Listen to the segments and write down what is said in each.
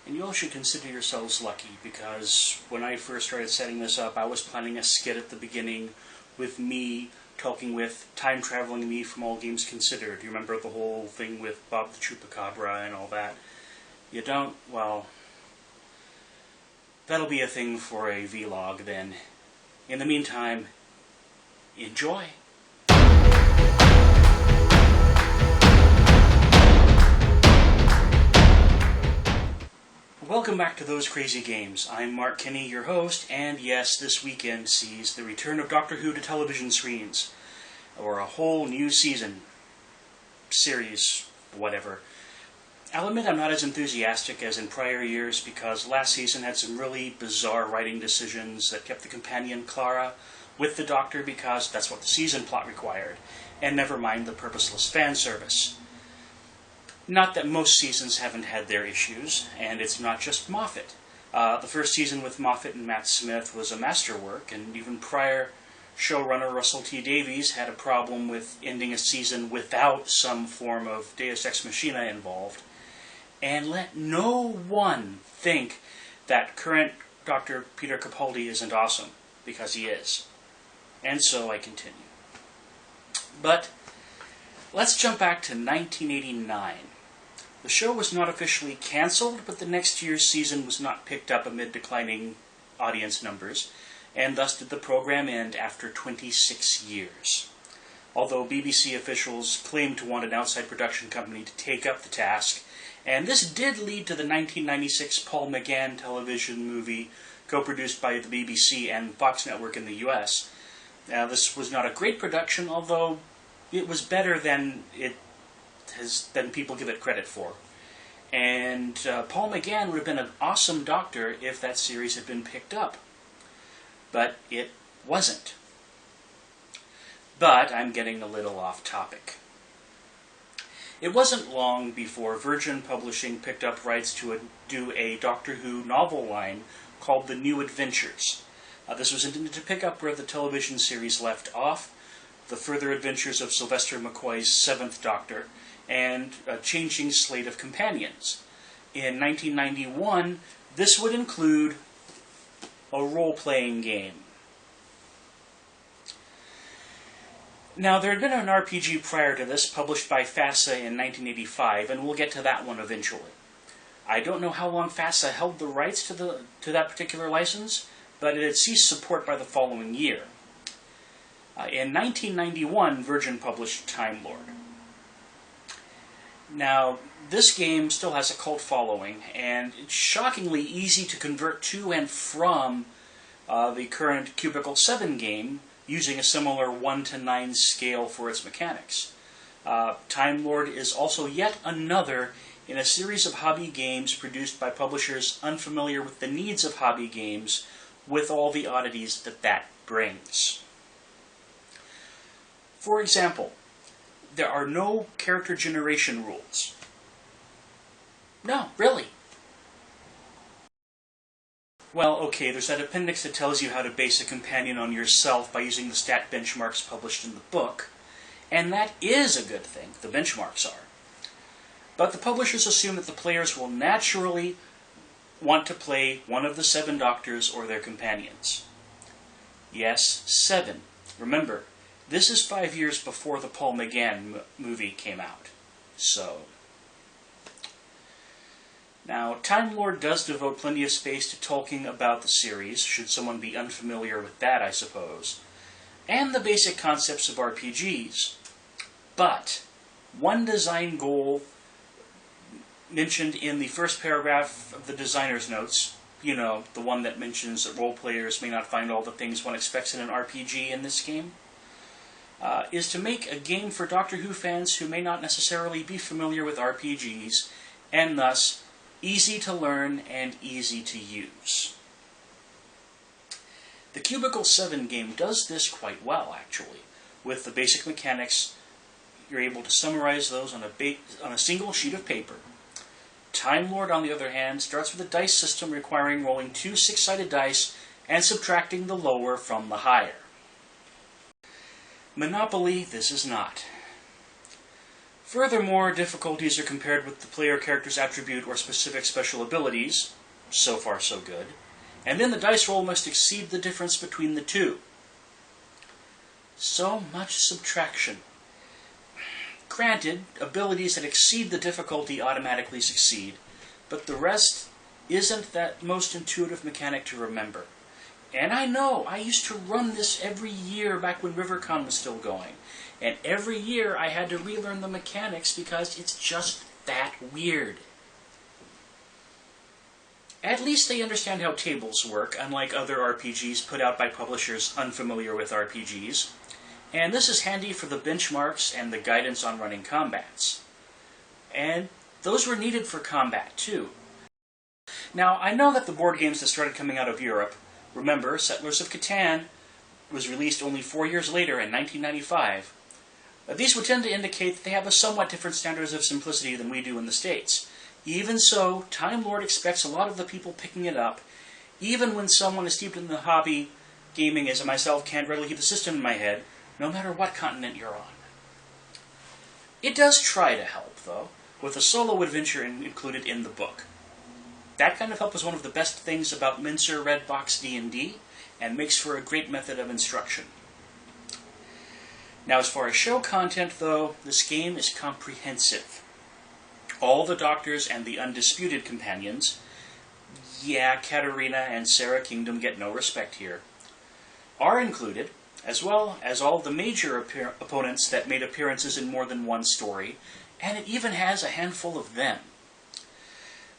And you all should consider yourselves lucky, because when I first started setting this up, I was planning a skit at the beginning with me talking with time-traveling me from All Games Considered. You remember the whole thing with Bob the Chupacabra and all that? You don't? Well, that'll be a thing for a vlog then. In the meantime, enjoy! Welcome back to Those Crazy Games. I'm Mark Kinney, your host, and yes, this weekend sees the return of Doctor Who to television screens, or a whole new season, series, whatever. I'll admit I'm not as enthusiastic as in prior years because last season had some really bizarre writing decisions that kept the companion Clara with the Doctor because that's what the season plot required, and never mind the purposeless fan service. Not that most seasons haven't had their issues, and it's not just Moffat. The first season with Moffat and Matt Smith was a masterwork, and even prior showrunner Russell T Davies had a problem with ending a season without some form of Deus Ex Machina involved. And let no one think that current Dr. Peter Capaldi isn't awesome, because he is. And so I continue. But let's jump back to 1989. The show was not officially cancelled, but the next year's season was not picked up amid declining audience numbers, and thus did the program end after 26 years. Although BBC officials claimed to want an outside production company to take up the task, and this did lead to the 1996 Paul McGann television movie co-produced by the BBC and Fox Network in the US. Now, this was not a great production, although it was better than people give it credit for. And Paul McGann would have been an awesome Doctor if that series had been picked up. But it wasn't. But I'm getting a little off topic. It wasn't long before Virgin Publishing picked up rights to do a Doctor Who novel line called The New Adventures. This was intended to pick up where the television series left off, the further adventures of Sylvester McCoy's Seventh Doctor, and a changing slate of companions. In 1991, this would include a role-playing game. Now, there had been an RPG prior to this, published by FASA in 1985, and we'll get to that one eventually. I don't know how long FASA held the rights to that particular license, but it had ceased support by the following year. In 1991, Virgin published Time Lord. Now, this game still has a cult following, and it's shockingly easy to convert to and from the current Cubicle 7 game, using a similar 1 to 9 scale for its mechanics. Time Lord is also yet another in a series of hobby games produced by publishers unfamiliar with the needs of hobby games, with all the oddities that brings. For example, there are no character generation rules. No, really. Well, okay, there's that appendix that tells you how to base a companion on yourself by using the stat benchmarks published in the book, and that is a good thing, the benchmarks are. But the publishers assume that the players will naturally want to play one of the 7 Doctors or their companions. Yes, 7. Remember, this is 5 years before the Paul McGann movie came out. So, now, Time Lord does devote plenty of space to talking about the series, should someone be unfamiliar with that, I suppose, and the basic concepts of RPGs. But one design goal mentioned in the first paragraph of the designer's notes, you know, the one that mentions that role players may not find all the things one expects in an RPG in this game, is to make a game for Doctor Who fans who may not necessarily be familiar with RPGs, and thus easy to learn and easy to use. The Cubicle 7 game does this quite well, actually. With the basic mechanics, you're able to summarize those on a single sheet of paper. Time Lord, on the other hand, starts with a dice system requiring rolling 2 6-sided dice and subtracting the lower from the higher. Monopoly, this is not. Furthermore, difficulties are compared with the player character's attribute or specific special abilities. So far, so good. And then the dice roll must exceed the difference between the two. So much subtraction. Granted, abilities that exceed the difficulty automatically succeed, but the rest isn't that most intuitive mechanic to remember. And I know, I used to run this every year back when RiverCon was still going. And every year I had to relearn the mechanics because it's just that weird. At least they understand how tables work, unlike other RPGs put out by publishers unfamiliar with RPGs. And this is handy for the benchmarks and the guidance on running combats. And those were needed for combat, too. Now, I know that the board games that started coming out of Europe, remember, Settlers of Catan was released only 4 years later in 1995. These would tend to indicate that they have a somewhat different standards of simplicity than we do in the States. Even so, Time Lord expects a lot of the people picking it up, even when someone as steeped in the hobby gaming as myself can't readily keep the system in my head, no matter what continent you're on. It does try to help, though, with a solo adventure included in the book. That kind of help is one of the best things about Mincer Red Box D&D, and makes for a great method of instruction. Now, as far as show content, though, this game is comprehensive. All the Doctors and the Undisputed Companions, yeah, Katarina and Sarah Kingdom get no respect here, are included, as well as all the major opponents that made appearances in more than one story, and it even has a handful of them.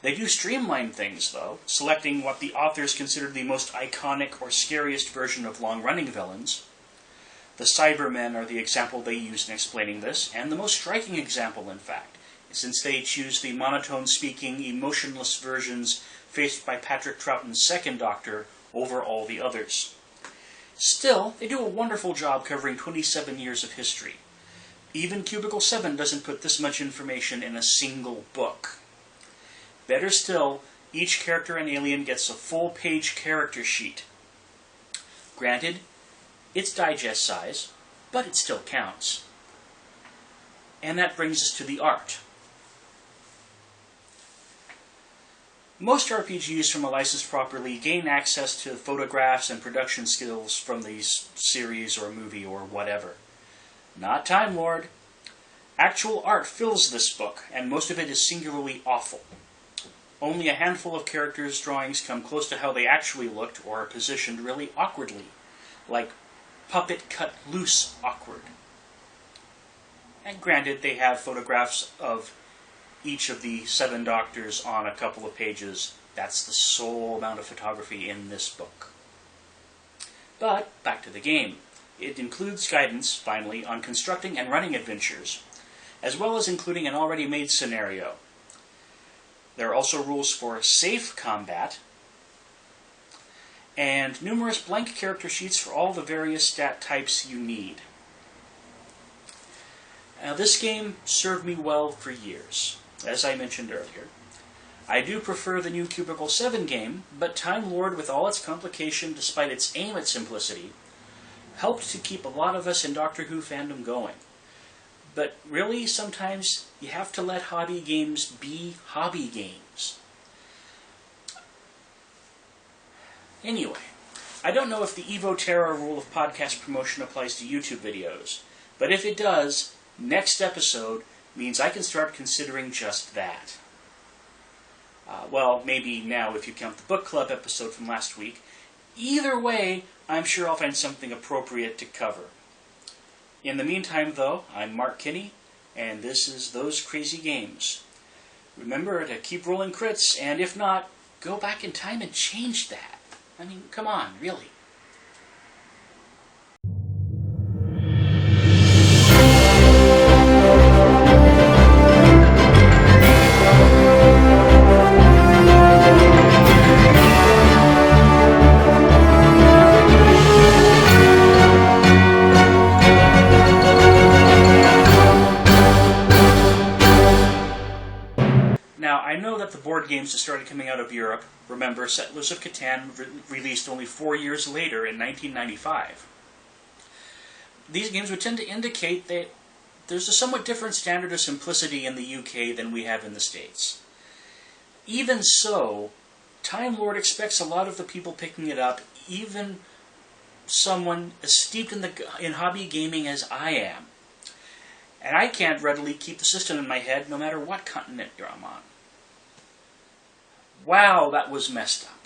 They do streamline things, though, selecting what the authors considered the most iconic or scariest version of long-running villains. The Cybermen are the example they used in explaining this, and the most striking example, in fact, since they choose the monotone-speaking, emotionless versions faced by Patrick Troughton's second Doctor over all the others. Still, they do a wonderful job covering 27 years of history. Even Cubicle 7 doesn't put this much information in a single book. Better still, each character and alien gets a full-page character sheet. Granted, it's digest size, but it still counts. And that brings us to the art. Most RPGs from a licensed properly gain access to photographs and production skills from the series or movie or whatever. Not Time Lord. Actual art fills this book, and most of it is singularly awful. Only a handful of characters' drawings come close to how they actually looked or are positioned really awkwardly, like puppet cut loose awkward. And granted, they have photographs of each of the 7 Doctors on a couple of pages. That's the sole amount of photography in this book. But, back to the game. It includes guidance, finally, on constructing and running adventures, as well as including an already made scenario. There are also rules for safe combat, and numerous blank character sheets for all the various stat types you need. Now, this game served me well for years, as I mentioned earlier. I do prefer the new Cubicle 7 game, but Time Lord, with all its complication despite its aim at simplicity, helped to keep a lot of us in Doctor Who fandom going. But really, sometimes you have to let hobby games be hobby games. Anyway, I don't know if the Evo Terra rule of podcast promotion applies to YouTube videos, but if it does, next episode means I can start considering just that. Well, maybe now if you count the book club episode from last week. Either way, I'm sure I'll find something appropriate to cover. In the meantime, though, I'm Mark Kinney, and this is Those Crazy Games. Remember to keep rolling crits, and if not, go back in time and change that. I mean, come on, really. Now, I know that the board games that started coming out of Europe, remember, Settlers of Catan released only 4 years later in 1995. These games would tend to indicate that there's a somewhat different standard of simplicity in the UK than we have in the States. Even so, Time Lord expects a lot of the people picking it up, even someone as steeped in hobby gaming as I am. And I can't readily keep the system in my head no matter what continent I'm on. Wow, that was messed up.